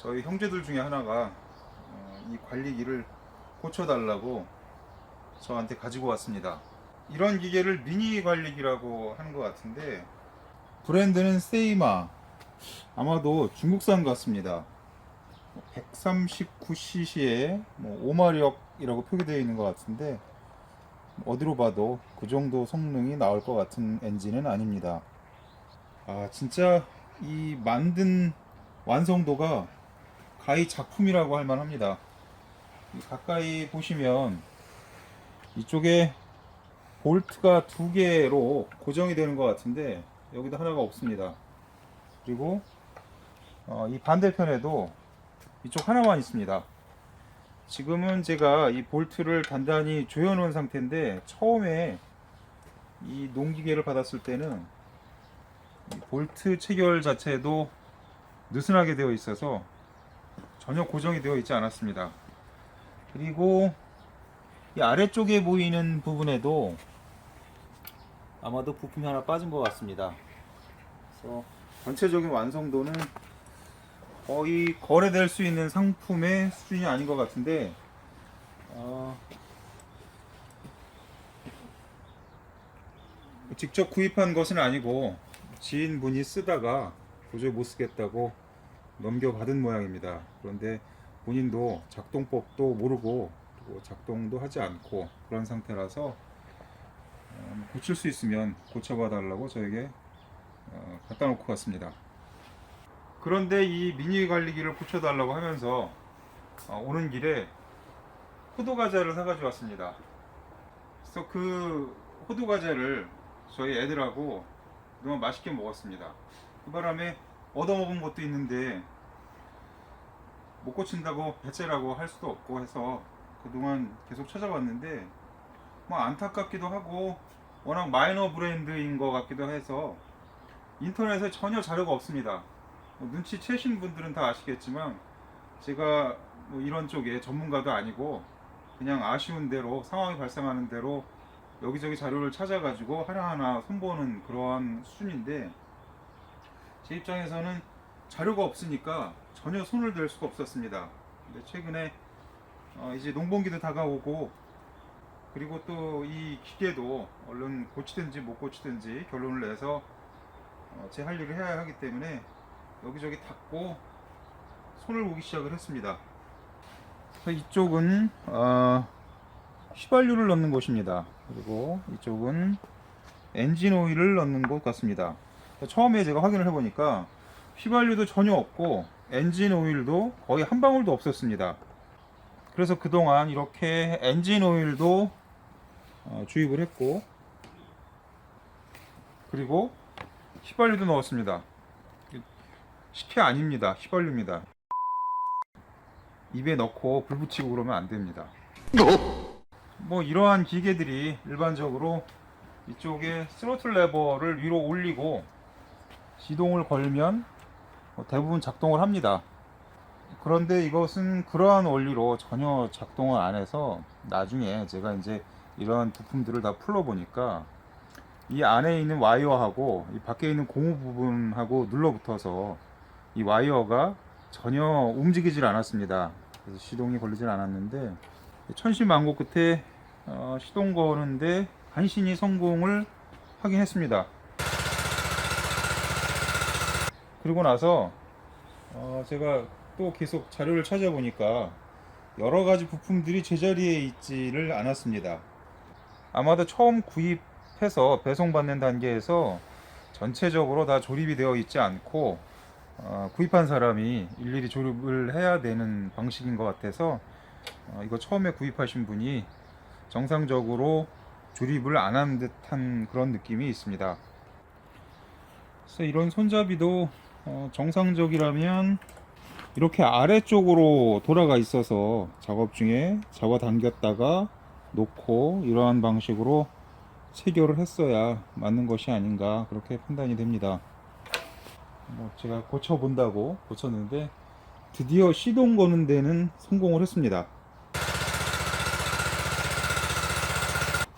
저희 형제들 중에 하나가 이 관리기를 고쳐달라고 저한테 가지고 왔습니다. 이런 기계를 미니 관리기라고 하는 것 같은데, 브랜드는 세이마, 아마도 중국산 같습니다. 139cc에 5마력이라고 표기되어 있는 것 같은데, 어디로 봐도 그 정도 성능이 나올 것 같은 엔진은 아닙니다. 진짜 이 만든 완성도가 가히 작품이라고 할 만합니다. 가까이 보시면 이쪽에 볼트가 두 개로 고정이 되는 것 같은데, 여기도 하나가 없습니다. 그리고 이 반대편에도 이쪽 하나만 있습니다. 지금은 제가 이 볼트를 단단히 조여 놓은 상태인데, 처음에 이 농기계를 받았을 때는 이 볼트 체결 자체도 느슨하게 되어 있어서 전혀 고정이 되어 있지 않았습니다. 그리고 이 아래쪽에 보이는 부분에도 아마도 부품이 하나 빠진 것 같습니다. 그래서 전체적인 완성도는 거의 거래될 수 있는 상품의 수준이 아닌 것 같은데, 직접 구입한 것은 아니고 지인분이 쓰다가 도저히 못 쓰겠다고 넘겨받은 모양입니다. 그런데 본인도 작동법도 모르고 또 작동도 하지 않고 그런 상태라서 고칠 수 있으면 고쳐봐 달라고 저에게 갖다 놓고 갔습니다. 그런데 이 미니 관리기를 고쳐달라고 하면서 오는 길에 호두 과자를 사가지고 왔습니다. 그래서 그 호두 과자를 저희 애들하고 그동안 맛있게 먹었습니다. 그 바람에 얻어먹은 것도 있는데 못 고친다고 배째라고 할 수도 없고 해서 그동안 계속 찾아봤는데, 안타깝기도 하고 워낙 마이너 브랜드인 것 같기도 해서 인터넷에 전혀 자료가 없습니다. 눈치채신 분들은 다 아시겠지만 제가 이런 쪽에 전문가도 아니고 그냥 아쉬운 대로 상황이 발생하는 대로 여기저기 자료를 찾아가지고 하나하나 손보는 그러한 수준인데, 제 입장에서는 자료가 없으니까 전혀 손을 댈 수가 없었습니다. 근데 최근에 이제 농번기도 다가오고, 그리고 또 이 기계도 얼른 고치든지 못 고치든지 결론을 내서 제 할 일을 해야 하기 때문에 여기저기 닦고 손을 보기 시작을 했습니다. 이쪽은 휘발유를 넣는 곳입니다. 그리고 이쪽은 엔진 오일을 넣는 곳 같습니다. 처음에 제가 확인을 해보니까 휘발유도 전혀 없고 엔진 오일도 거의 한 방울도 없었습니다. 그래서 그동안 이렇게 엔진 오일도 주입을 했고, 그리고 휘발유도 넣었습니다. 식혜 아닙니다. 휘발유입니다. 입에 넣고 불 붙이고 그러면 안 됩니다. 이러한 기계들이 일반적으로 이쪽에 스로틀 레버를 위로 올리고 시동을 걸면 대부분 작동을 합니다. 그런데 이것은 그러한 원리로 전혀 작동을 안 해서, 나중에 제가 이제 이러한 부품들을 다 풀어 보니까 이 안에 있는 와이어하고 이 밖에 있는 고무 부분하고 눌러붙어서 이 와이어가 전혀 움직이질 않았습니다. 그래서 시동이 걸리질 않았는데, 천辛만고 끝에 시동 거는데 간신히 성공을 하긴 했습니다. 그리고 나서 제가 또 계속 자료를 찾아보니까 여러 가지 부품들이 제자리에 있지를 않았습니다. 아마도 처음 구입해서 배송받는 단계에서 전체적으로 다 조립이 되어 있지 않고 구입한 사람이 일일이 조립을 해야 되는 방식인 것 같아서 이거 처음에 구입하신 분이 정상적으로 조립을 안 한 듯한 그런 느낌이 있습니다. 그래서 이런 손잡이도 정상적이라면 이렇게 아래쪽으로 돌아가 있어서 작업 중에 잡아당겼다가 놓고 이러한 방식으로 체결을 했어야 맞는 것이 아닌가, 그렇게 판단이 됩니다. 제가 고쳐본다고 고쳤는데 드디어 시동 거는 데는 성공을 했습니다.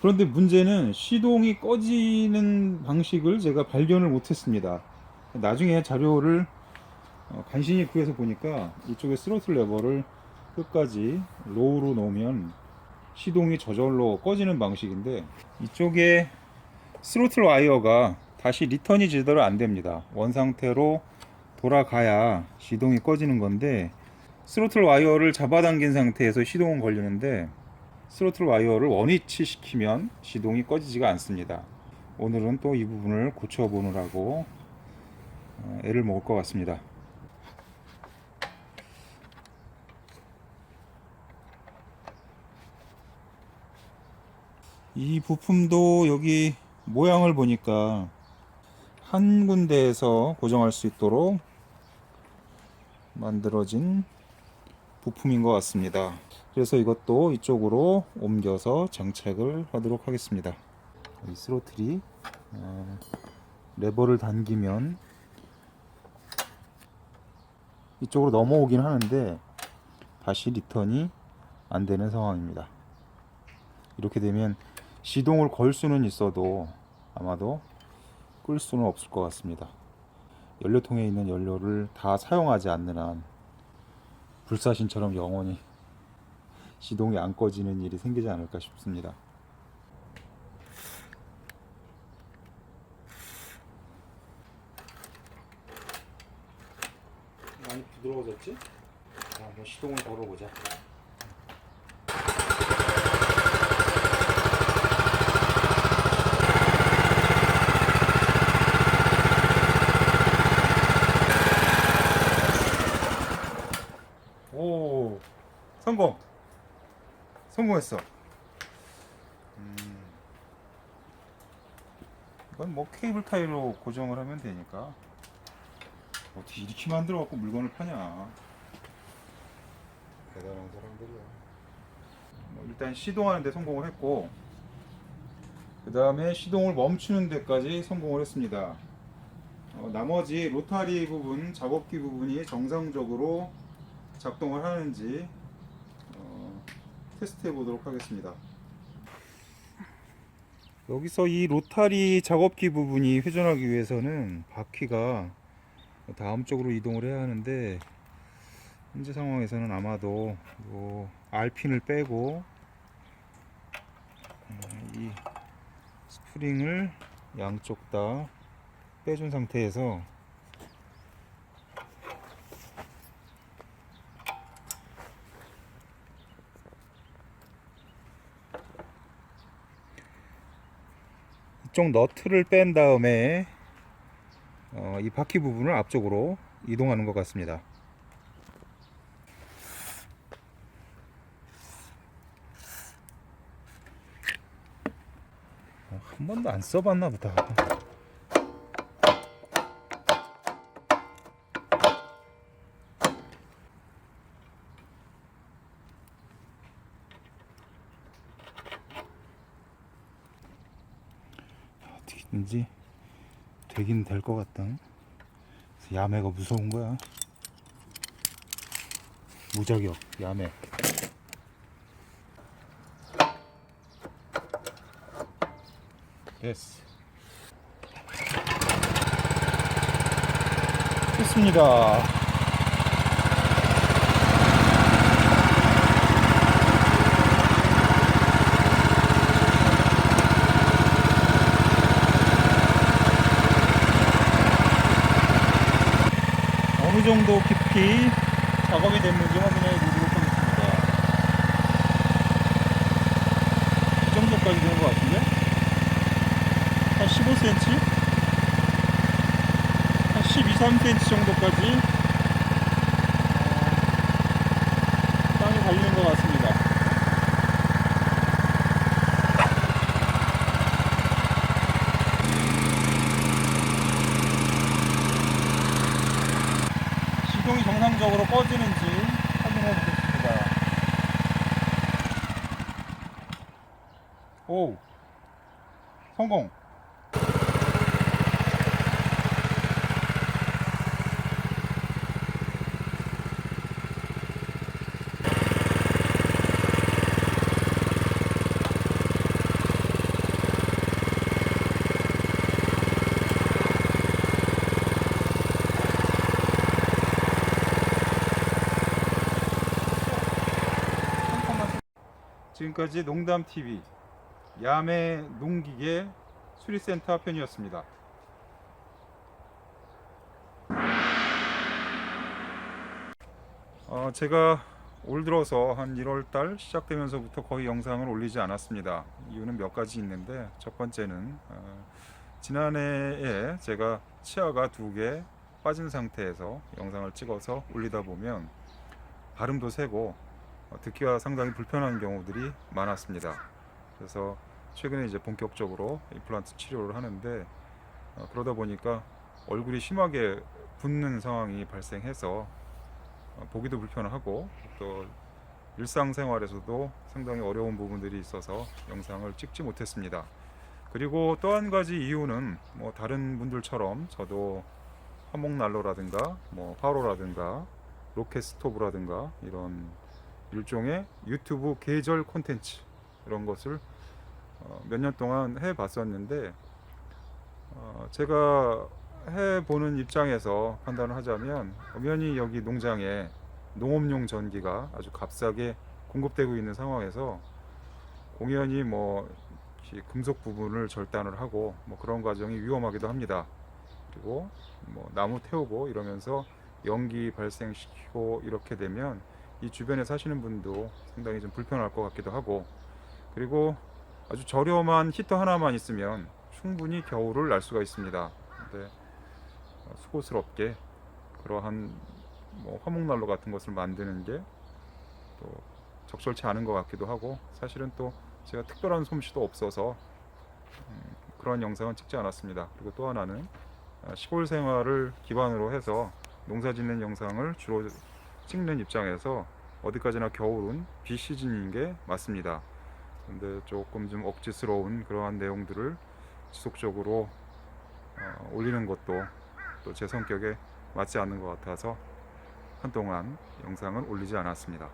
그런데 문제는 시동이 꺼지는 방식을 제가 발견을 못했습니다. 나중에 자료를 간신히 구해서 보니까 이쪽에 스로틀 레버를 끝까지 로우로 놓으면 시동이 저절로 꺼지는 방식인데, 이쪽에 스로틀 와이어가 다시 리턴이 제대로 안 됩니다. 원 상태로 돌아가야 시동이 꺼지는 건데, 스로틀 와이어를 잡아당긴 상태에서 시동은 걸리는데 스로틀 와이어를 원위치 시키면 시동이 꺼지지가 않습니다. 오늘은 또 이 부분을 고쳐보느라고 애를 먹을 것 같습니다. 이 부품도 여기 모양을 보니까 한 군데에서 고정할 수 있도록 만들어진 부품인 것 같습니다. 그래서 이것도 이쪽으로 옮겨서 장착을 하도록 하겠습니다. 이 스로틀이 레버를 당기면 이쪽으로 넘어오긴 하는데 다시 리턴이 안 되는 상황입니다. 이렇게 되면 시동을 걸 수는 있어도 아마도 끌 수는 없을 것 같습니다. 연료통에 있는 연료를 다 사용하지 않는 한 불사신처럼 영원히 시동이 안 꺼지는 일이 생기지 않을까 싶습니다. 많이 부드러워졌지? 자, 한번 시동을 걸어보자. 오, 성공했어. 이건 뭐 케이블 타이로 고정을 하면 되니까. 어떻게 이렇게 만들어 갖고 물건을 파냐. 대단한 사람들이야. 일단 시동하는 데 성공을 했고, 그 다음에 시동을 멈추는 데까지 성공을 했습니다. 나머지 로타리 부분, 작업기 부분이 정상적으로 작동을 하는지 테스트 해 보도록 하겠습니다. 여기서 이 로타리 작업기 부분이 회전하기 위해서는 바퀴가 다음 쪽으로 이동을 해야 하는데, 현재 상황에서는 아마도 이 R핀을 빼고 이 스프링을 양쪽 다 빼준 상태에서 이쪽 너트를 뺀 다음에 이 바퀴 부분을 앞쪽으로 이동하는 것 같습니다. 한 번도 안 써봤나 보다. 어떻게든지 되긴 될 것 같다. 야매가 무서운 거야. 무자격 야매. 됐어. 됐습니다. 어느 정도 깊이 작업이 됐는지 확인해 보도록 하겠습니다. 이 정도까지 되는 것 같은데? 한 15cm? 한 12, 3cm 정도까지 땅이 달리는 것 같습니다. 시동이 정상적으로 꺼지는지 확인해 보겠습니다. 오! 성공! 지금까지 농담TV 야매 농기계 수리센터 편이었습니다. 제가 올 들어서 한 1월달 시작되면서부터 거의 영상을 올리지 않았습니다. 이유는 몇 가지 있는데, 첫 번째는 지난해에 제가 치아가 2개 빠진 상태에서 영상을 찍어서 올리다 보면 발음도 새고 듣기가 상당히 불편한 경우들이 많았습니다. 그래서 최근에 이제 본격적으로 임플란트 치료를 하는데, 그러다 보니까 얼굴이 심하게 붓는 상황이 발생해서 보기도 불편하고 또 일상생활에서도 상당히 어려운 부분들이 있어서 영상을 찍지 못했습니다. 그리고 또 한 가지 이유는 다른 분들처럼 저도 화목난로라든가 화로라든가 로켓 스토브라든가 이런 일종의 유튜브 계절 콘텐츠 이런 것을 몇 년 동안 해 봤었는데, 제가 해보는 입장에서 판단을 하자면 엄연히 여기 농장에 농업용 전기가 아주 값싸게 공급되고 있는 상황에서 공연히 금속 부분을 절단을 하고 그런 과정이 위험하기도 합니다. 그리고 나무 태우고 이러면서 연기 발생시키고 이렇게 되면 이 주변에 사시는 분도 상당히 좀 불편할 것 같기도 하고, 그리고 아주 저렴한 히터 하나만 있으면 충분히 겨울을 날 수가 있습니다. 근데 수고스럽게 그러한 화목난로 같은 것을 만드는 게 또 적절치 않은 것 같기도 하고, 사실은 또 제가 특별한 솜씨도 없어서 그런 영상은 찍지 않았습니다. 그리고 또 하나는 시골 생활을 기반으로 해서 농사 짓는 영상을 주로 찍는 입장에서 어디까지나 겨울은 비시즌인 게 맞습니다. 근데 조금 좀 억지스러운 그러한 내용들을 지속적으로 올리는 것도 또 제 성격에 맞지 않는 것 같아서 한동안 영상을 올리지 않았습니다.